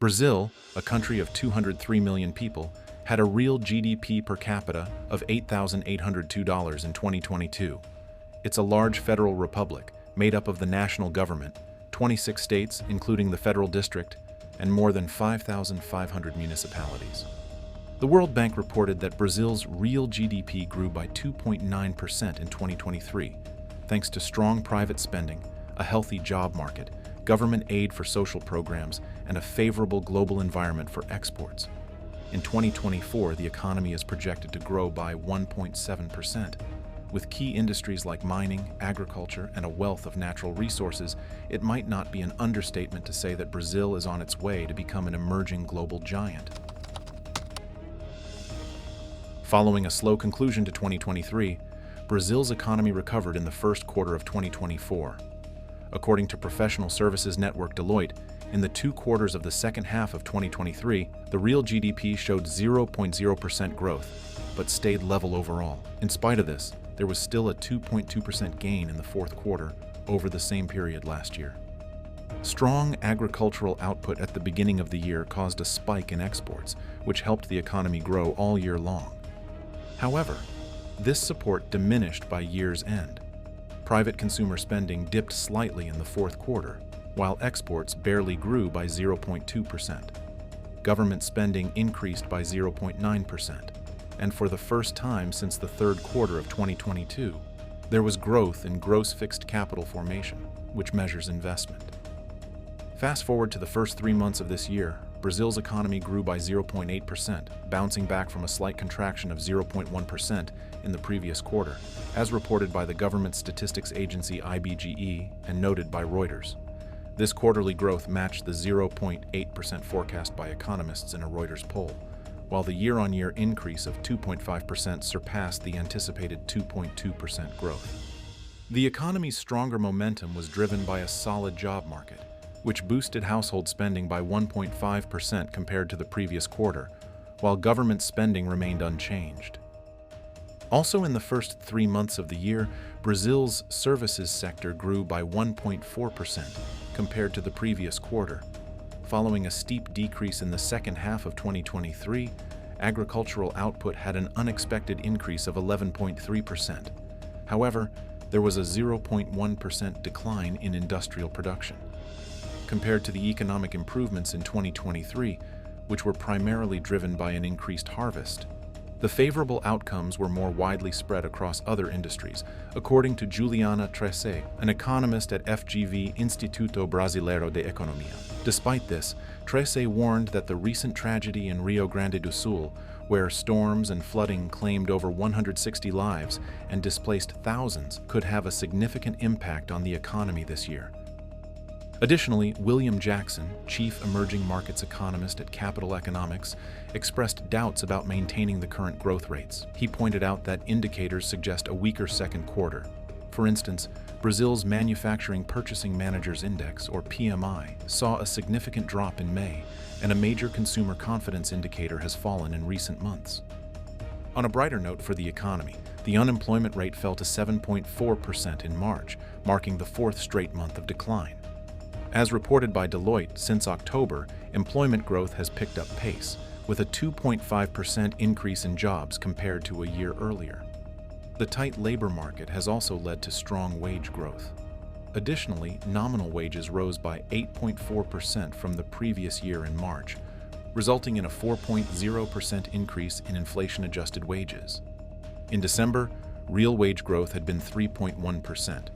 Brazil, a country of 203 million people, had a real GDP per capita of $8,802 in 2022. It's a large federal republic made up of the national government, 26 states, including the federal district, and more than 5,500 municipalities. The World Bank reported that Brazil's real GDP grew by 2.9% in 2023, thanks to strong private spending, a healthy job market, government aid for social programs, and a favorable global environment for exports. In 2024, the economy is projected to grow by 1.7%. With key industries like mining, agriculture, and a wealth of natural resources, it might not be an understatement to say that Brazil is on its way to become an emerging global giant. Following a slow conclusion to 2023, Brazil's economy recovered in the first quarter of 2024. According to professional services network Deloitte, in the 2 quarters of the second half of 2023, the real GDP showed 0.0% growth, but stayed level overall. In spite of this, there was still a 2.2% gain in the fourth quarter over the same period last year. Strong agricultural output at the beginning of the year caused a spike in exports, which helped the economy grow all year long. However, this support diminished by year's end. Private consumer spending dipped slightly in the fourth quarter, while exports barely grew by 0.2%. Government spending increased by 0.9%, and for the first time since the third quarter of 2022, there was growth in gross fixed capital formation, which measures investment. Fast forward to the first 3 months of this year, Brazil's economy grew by 0.8%, bouncing back from a slight contraction of 0.1% in the previous quarter, as reported by the government statistics agency IBGE and noted by Reuters. This quarterly growth matched the 0.8% forecast by economists in a Reuters poll, while the year-on-year increase of 2.5% surpassed the anticipated 2.2% growth. The economy's stronger momentum was driven by a solid job market, which boosted household spending by 1.5% compared to the previous quarter, while government spending remained unchanged. Also in the first 3 months of the year, Brazil's services sector grew by 1.4% compared to the previous quarter. Following a steep decrease in the second half of 2023, agricultural output had an unexpected increase of 11.3%. However, there was a 0.1% decline in industrial production. Compared to the economic improvements in 2023, which were primarily driven by an increased harvest, the favorable outcomes were more widely spread across other industries, according to Juliana Trece, an economist at FGV Instituto Brasileiro de Economia. Despite this, Trece warned that the recent tragedy in Rio Grande do Sul, where storms and flooding claimed over 160 lives and displaced thousands, could have a significant impact on the economy this year. Additionally, William Jackson, chief emerging markets economist at Capital Economics, expressed doubts about maintaining the current growth rates. He pointed out that indicators suggest a weaker second quarter. For instance, Brazil's Manufacturing Purchasing Managers Index, or PMI, saw a significant drop in May, and a major consumer confidence indicator has fallen in recent months. On a brighter note for the economy, the unemployment rate fell to 7.4% in March, marking the 4th straight month of decline. As reported by Deloitte, since October, employment growth has picked up pace, with a 2.5% increase in jobs compared to a year earlier. The tight labor market has also led to strong wage growth. Additionally, nominal wages rose by 8.4% from the previous year in March, resulting in a 4.0% increase in inflation-adjusted wages. In December, real wage growth had been 3.1%.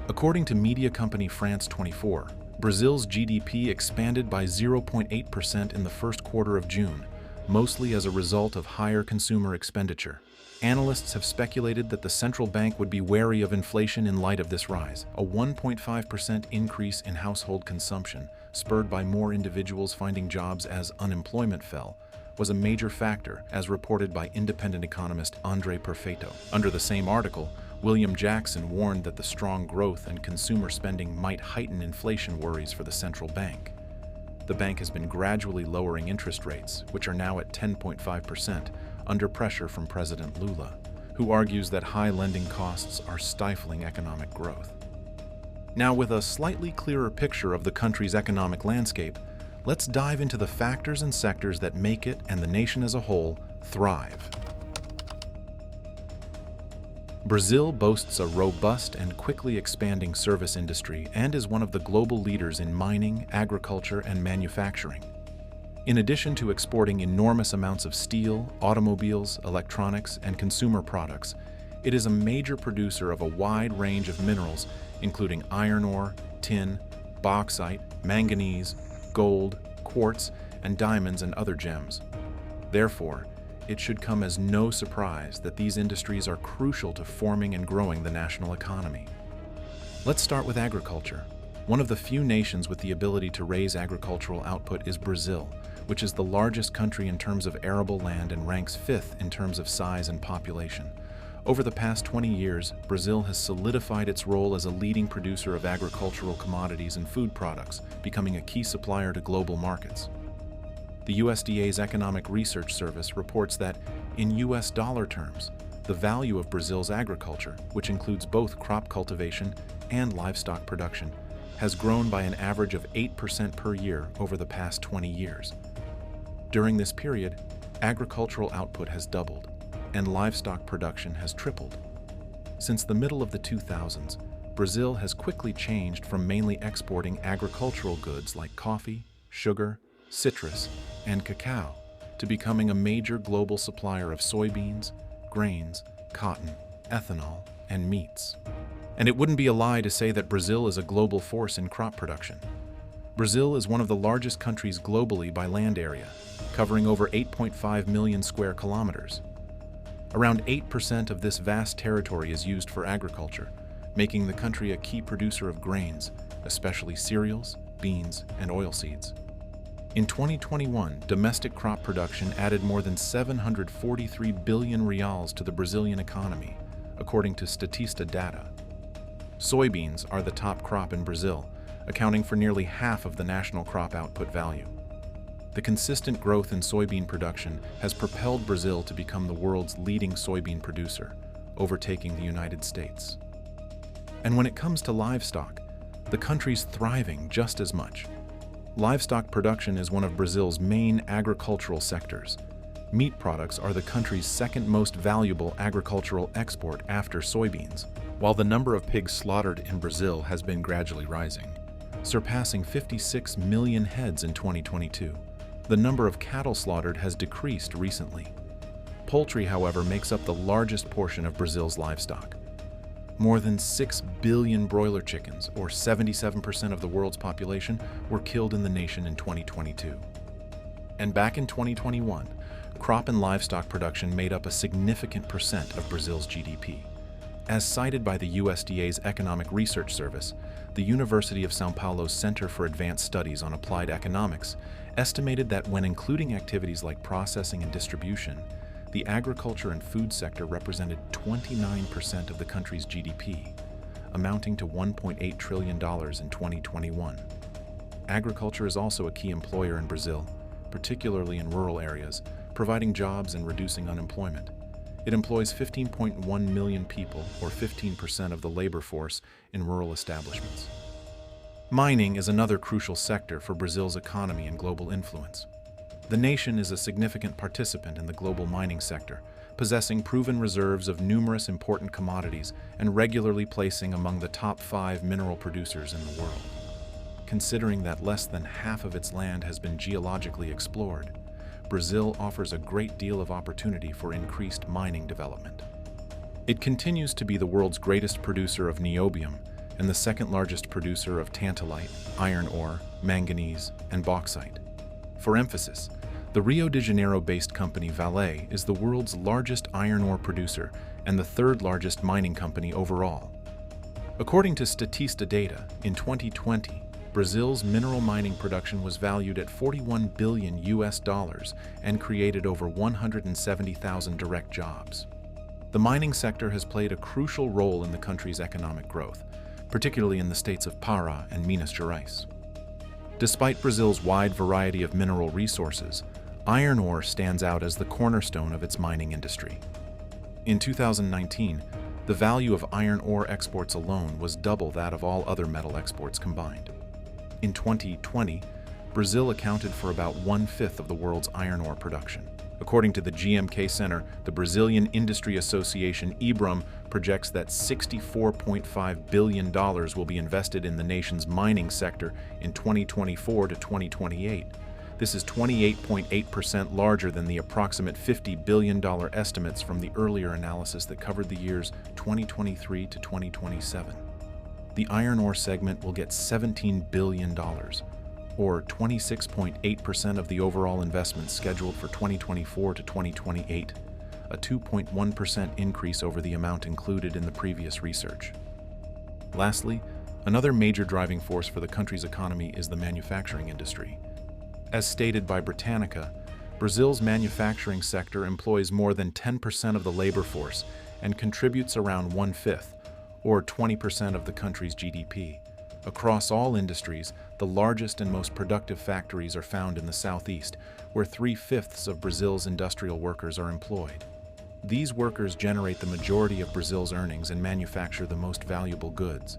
According to media company France 24, Brazil's GDP expanded by 0.8% in the first quarter of June, mostly as a result of higher consumer expenditure. Analysts have speculated that the central bank would be wary of inflation in light of this rise. A 1.5% increase in household consumption, spurred by more individuals finding jobs as unemployment fell, was a major factor, as reported by independent economist André Perfeito. Under the same article, William Jackson warned that the strong growth and consumer spending might heighten inflation worries for the central bank. The bank has been gradually lowering interest rates, which are now at 10.5%, under pressure from President Lula, who argues that high lending costs are stifling economic growth. Now, with a slightly clearer picture of the country's economic landscape, let's dive into the factors and sectors that make it and the nation as a whole thrive. Brazil boasts a robust and quickly expanding service industry and is one of the global leaders in mining, agriculture, and manufacturing. In addition to exporting enormous amounts of steel, automobiles, electronics, and consumer products, it is a major producer of a wide range of minerals, including iron ore, tin, bauxite, manganese, gold, quartz, and diamonds and other gems. Therefore, it should come as no surprise that these industries are crucial to forming and growing the national economy. Let's start with agriculture. One of the few nations with the ability to raise agricultural output is Brazil, which is the largest country in terms of arable land and ranks 5th in terms of size and population. Over the past 20 years, Brazil has solidified its role as a leading producer of agricultural commodities and food products, becoming a key supplier to global markets. The USDA's Economic Research Service reports that, in US dollar terms, the value of Brazil's agriculture, which includes both crop cultivation and livestock production, has grown by an average of 8% per year over the past 20 years. During this period, agricultural output has doubled, and livestock production has tripled. Since the middle of the 2000s, Brazil has quickly changed from mainly exporting agricultural goods like coffee, sugar, citrus, and cacao to becoming a major global supplier of soybeans, grains, cotton, ethanol, and meats. And it wouldn't be a lie to say that Brazil is a global force in crop production. Brazil is one of the largest countries globally by land area, covering over 8.5 million square kilometers. Around 8% of this vast territory is used for agriculture, making the country a key producer of grains, especially cereals, beans, and oilseeds. In 2021, domestic crop production added more than 743 billion reals to the Brazilian economy, according to Statista data. Soybeans are the top crop in Brazil, accounting for nearly half of the national crop output value. The consistent growth in soybean production has propelled Brazil to become the world's leading soybean producer, overtaking the United States. And when it comes to livestock, the country's thriving just as much. Livestock production is one of Brazil's main agricultural sectors. Meat products are the country's second most valuable agricultural export after soybeans, while the number of pigs slaughtered in Brazil has been gradually rising, surpassing 56 million heads in 2022. The number of cattle slaughtered has decreased recently. Poultry, however, makes up the largest portion of Brazil's livestock. More than 6 billion broiler chickens, or 77% of the world's population, were killed in the nation in 2022. And back in 2021, crop and livestock production made up a significant percent of Brazil's GDP. As cited by the USDA's Economic Research Service, the University of São Paulo's Center for Advanced Studies on Applied Economics estimated that when including activities like processing and distribution, the agriculture and food sector represented 29% of the country's GDP, amounting to $1.8 trillion in 2021. Agriculture is also a key employer in Brazil, particularly in rural areas, providing jobs and reducing unemployment. It employs 15.1 million people, or 15% of the labor force, in rural establishments. Mining is another crucial sector for Brazil's economy and global influence. The nation is a significant participant in the global mining sector, possessing proven reserves of numerous important commodities and regularly placing among the top 5 mineral producers in the world. Considering that less than half of its land has been geologically explored, Brazil offers a great deal of opportunity for increased mining development. It continues to be the world's greatest producer of niobium and the second largest producer of tantalite, iron ore, manganese, and bauxite. For emphasis, the Rio de Janeiro-based company Vale is the world's largest iron ore producer and the third largest mining company overall. According to Statista data, in 2020, Brazil's mineral mining production was valued at $41 billion and created over 170,000 direct jobs. The mining sector has played a crucial role in the country's economic growth, particularly in the states of Pará and Minas Gerais. Despite Brazil's wide variety of mineral resources, iron ore stands out as the cornerstone of its mining industry. In 2019, the value of iron ore exports alone was double that of all other metal exports combined. In 2020, Brazil accounted for about 1/5 of the world's iron ore production. According to the GMK Center, the Brazilian Industry Association (IBRAM) projects that $64.5 billion will be invested in the nation's mining sector in 2024 to 2028. This is 28.8% larger than the approximate $50 billion estimates from the earlier analysis that covered the years 2023 to 2027. The iron ore segment will get $17 billion, or 26.8% of the overall investment scheduled for 2024 to 2028, a 2.1% increase over the amount included in the previous research. Lastly, another major driving force for the country's economy is the manufacturing industry. As stated by Britannica, Brazil's manufacturing sector employs more than 10% of the labor force and contributes around 1/5, or 20% of the country's GDP. Across all industries, the largest and most productive factories are found in the southeast, where 3/5 of Brazil's industrial workers are employed. These workers generate the majority of Brazil's earnings and manufacture the most valuable goods.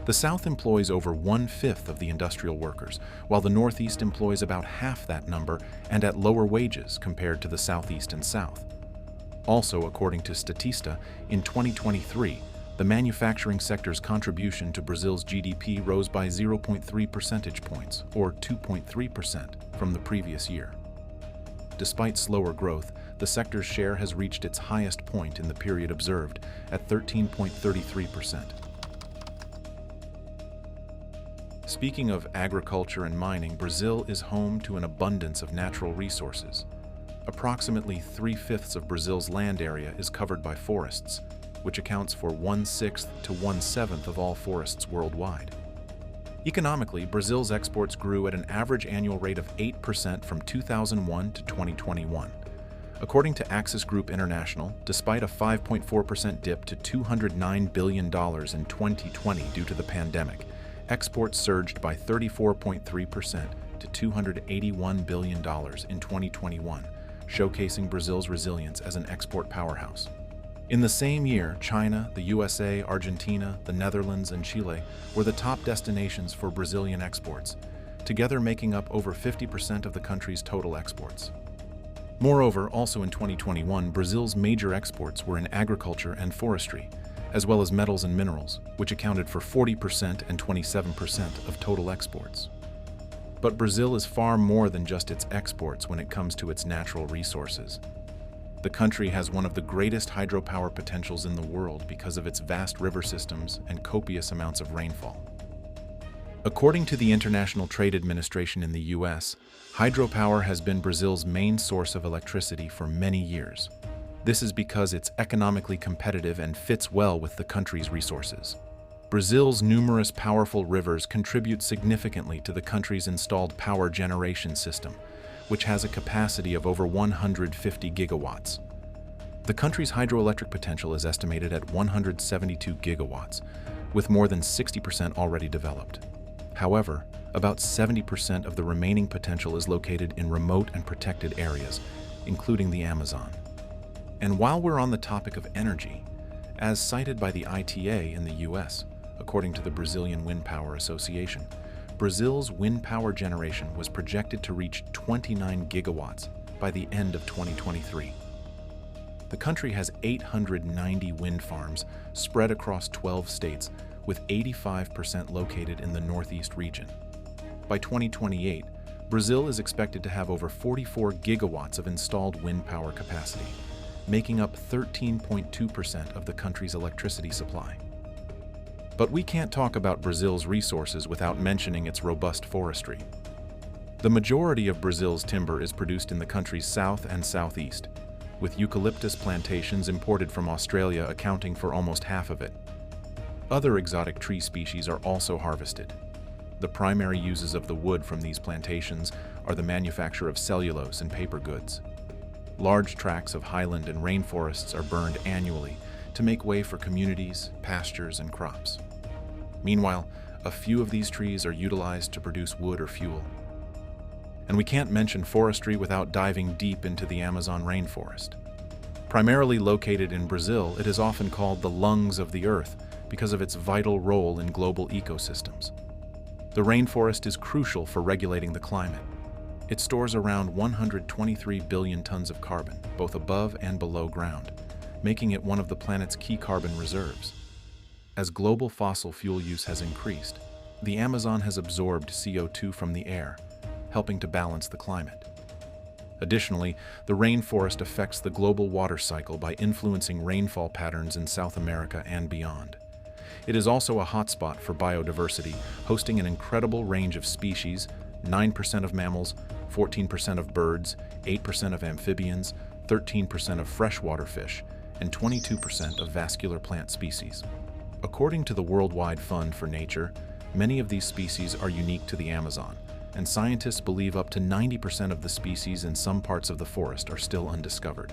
The South employs over 1/5 of the industrial workers, while the Northeast employs about half that number and at lower wages compared to the Southeast and South. Also, according to Statista, in 2023, the manufacturing sector's contribution to Brazil's GDP rose by 0.3 percentage points, or 2.3%, from the previous year. Despite slower growth, the sector's share has reached its highest point in the period observed, at 13.33%. Speaking of agriculture and mining, Brazil is home to an abundance of natural resources. Approximately 3/5 of Brazil's land area is covered by forests, which accounts for 1/6 to 1/7 of all forests worldwide. Economically, Brazil's exports grew at an average annual rate of 8% from 2001 to 2021. According to Axis Group International, despite a 5.4% dip to $209 billion in 2020 due to the pandemic, exports surged by 34.3% to $281 billion in 2021, showcasing Brazil's resilience as an export powerhouse. In the same year, China, the USA, Argentina, the Netherlands, and Chile were the top destinations for Brazilian exports, together making up over 50% of the country's total exports. Moreover, also in 2021, Brazil's major exports were in agriculture and forestry, as well as metals and minerals, which accounted for 40% and 27% of total exports. But Brazil is far more than just its exports when it comes to its natural resources. The country has one of the greatest hydropower potentials in the world because of its vast river systems and copious amounts of rainfall. According to the International Trade Administration in the US, hydropower has been Brazil's main source of electricity for many years. This is because it's economically competitive and fits well with the country's resources. Brazil's numerous powerful rivers contribute significantly to the country's installed power generation system, which has a capacity of over 150 gigawatts. The country's hydroelectric potential is estimated at 172 gigawatts, with more than 60% already developed. However, about 70% of the remaining potential is located in remote and protected areas, including the Amazon. And while we're on the topic of energy, as cited by the ITA in the US, according to the Brazilian Wind Power Association, Brazil's wind power generation was projected to reach 29 gigawatts by the end of 2023. The country has 890 wind farms spread across 12 states, with 85% located in the Northeast region. By 2028, Brazil is expected to have over 44 gigawatts of installed wind power capacity, making up 13.2% of the country's electricity supply. But we can't talk about Brazil's resources without mentioning its robust forestry. The majority of Brazil's timber is produced in the country's south and southeast, with eucalyptus plantations imported from Australia accounting for almost half of it. Other exotic tree species are also harvested. The primary uses of the wood from these plantations are the manufacture of cellulose and paper goods. Large tracts of highland and rainforests are burned annually to make way for communities, pastures, and crops. Meanwhile, a few of these trees are utilized to produce wood or fuel. And we can't mention forestry without diving deep into the Amazon rainforest. Primarily located in Brazil, it is often called the lungs of the earth because of its vital role in global ecosystems. The rainforest is crucial for regulating the climate. It stores around 123 billion tons of carbon, both above and below ground, making it one of the planet's key carbon reserves. As global fossil fuel use has increased, the Amazon has absorbed CO2 from the air, helping to balance the climate. Additionally, the rainforest affects the global water cycle by influencing rainfall patterns in South America and beyond. It is also a hotspot for biodiversity, hosting an incredible range of species: 9% of mammals, 14% of birds, 8% of amphibians, 13% of freshwater fish, and 22% of vascular plant species. According to the Worldwide Fund for Nature, many of these species are unique to the Amazon, and scientists believe up to 90% of the species in some parts of the forest are still undiscovered.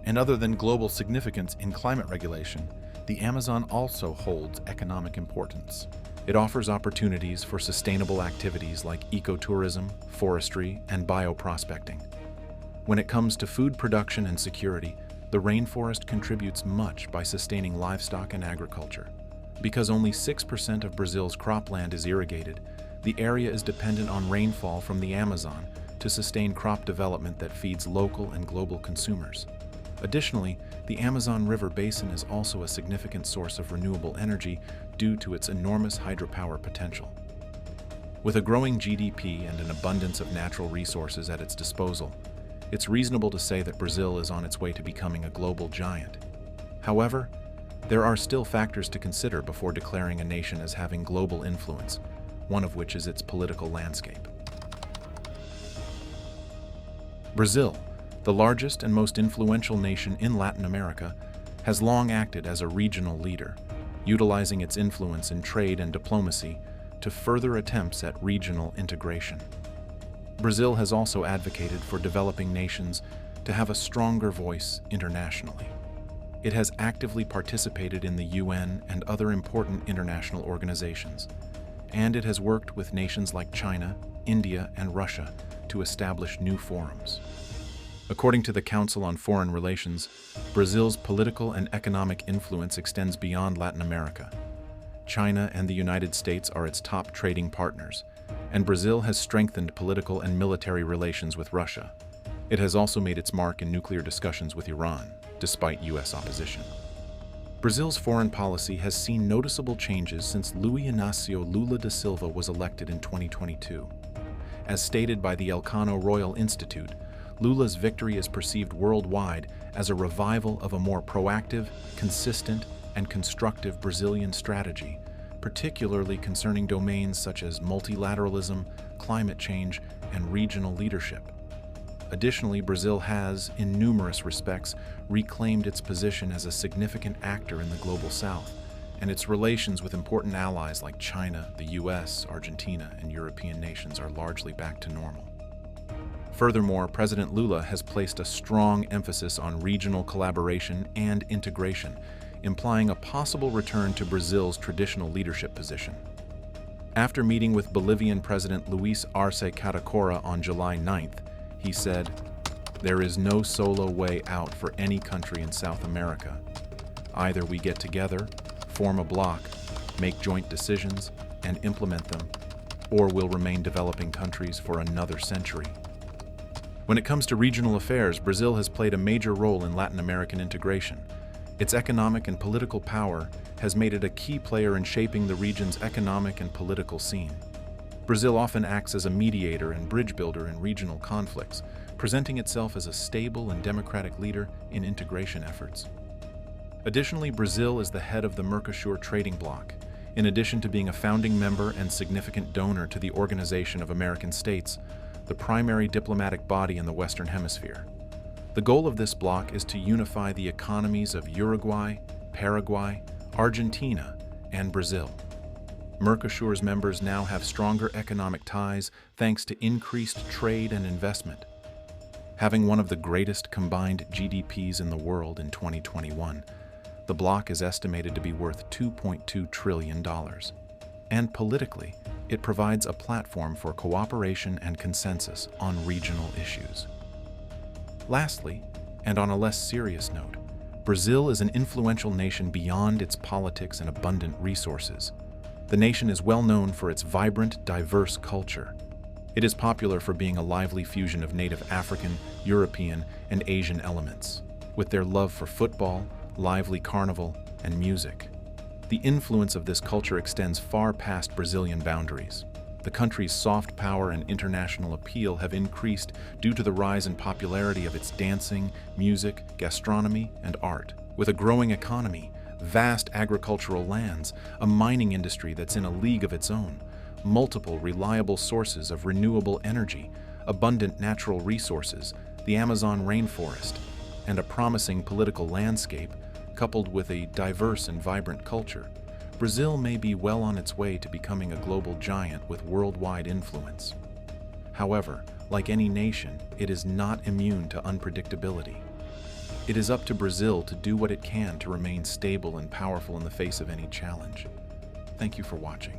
And other than global significance in climate regulation, the Amazon also holds economic importance. It offers opportunities for sustainable activities like ecotourism, forestry, and bioprospecting. When it comes to food production and security, the rainforest contributes much by sustaining livestock and agriculture. Because only 6% of Brazil's cropland is irrigated, the area is dependent on rainfall from the Amazon to sustain crop development that feeds local and global consumers. Additionally, the Amazon River basin is also a significant source of renewable energy due to its enormous hydropower potential. With a growing GDP and an abundance of natural resources at its disposal, it's reasonable to say that Brazil is on its way to becoming a global giant. However, there are still factors to consider before declaring a nation as having global influence, one of which is its political landscape. Brazil, the largest and most influential nation in Latin America, has long acted as a regional leader, utilizing its influence in trade and diplomacy to further attempts at regional integration. Brazil has also advocated for developing nations to have a stronger voice internationally. It has actively participated in the UN and other important international organizations, and it has worked with nations like China, India, and Russia to establish new forums. According to the Council on Foreign Relations, Brazil's political and economic influence extends beyond Latin America. China and the United States are its top trading partners, and Brazil has strengthened political and military relations with Russia. It has also made its mark in nuclear discussions with Iran, despite U.S. opposition. Brazil's foreign policy has seen noticeable changes since Luiz Inácio Lula da Silva was elected in 2022. As stated by the Elcano Royal Institute, Lula's victory is perceived worldwide as a revival of a more proactive, consistent, and constructive Brazilian strategy, particularly concerning domains such as multilateralism, climate change, and regional leadership. Additionally, Brazil has, in numerous respects, reclaimed its position as a significant actor in the Global South, and its relations with important allies like China, the US, Argentina, and European nations are largely back to normal. Furthermore, President Lula has placed a strong emphasis on regional collaboration and integration, implying a possible return to Brazil's traditional leadership position. After meeting with Bolivian President Luis Arce Catacora on July 9th, he said, "There is no solo way out for any country in South America. Either we get together, form a bloc, make joint decisions, and implement them, or we'll remain developing countries for another century." When it comes to regional affairs, Brazil has played a major role in Latin American integration. Its economic and political power has made it a key player in shaping the region's economic and political scene. Brazil often acts as a mediator and bridge builder in regional conflicts, presenting itself as a stable and democratic leader in integration efforts. Additionally, Brazil is the head of the Mercosur trading bloc, in addition to being a founding member and significant donor to the Organization of American States, the primary diplomatic body in the Western Hemisphere. The goal of this bloc is to unify the economies of Uruguay, Paraguay, Argentina, and Brazil. Mercosur's members now have stronger economic ties thanks to increased trade and investment. Having one of the greatest combined GDPs in the world in 2021, the bloc is estimated to be worth $2.2 trillion. And politically, it provides a platform for cooperation and consensus on regional issues. Lastly, and on a less serious note, Brazil is an influential nation beyond its politics and abundant resources. The nation is well known for its vibrant, diverse culture. It is popular for being a lively fusion of native African, European, and Asian elements, with their love for football, lively carnival, and music. The influence of this culture extends far past Brazilian boundaries. The country's soft power and international appeal have increased due to the rise in popularity of its dancing, music, gastronomy, and art. With a growing economy, vast agricultural lands, a mining industry that's in a league of its own, multiple reliable sources of renewable energy, abundant natural resources, the Amazon rainforest, and a promising political landscape, coupled with a diverse and vibrant culture, Brazil may be well on its way to becoming a global giant with worldwide influence. However, like any nation, it is not immune to unpredictability. It is up to Brazil to do what it can to remain stable and powerful in the face of any challenge. Thank you for watching.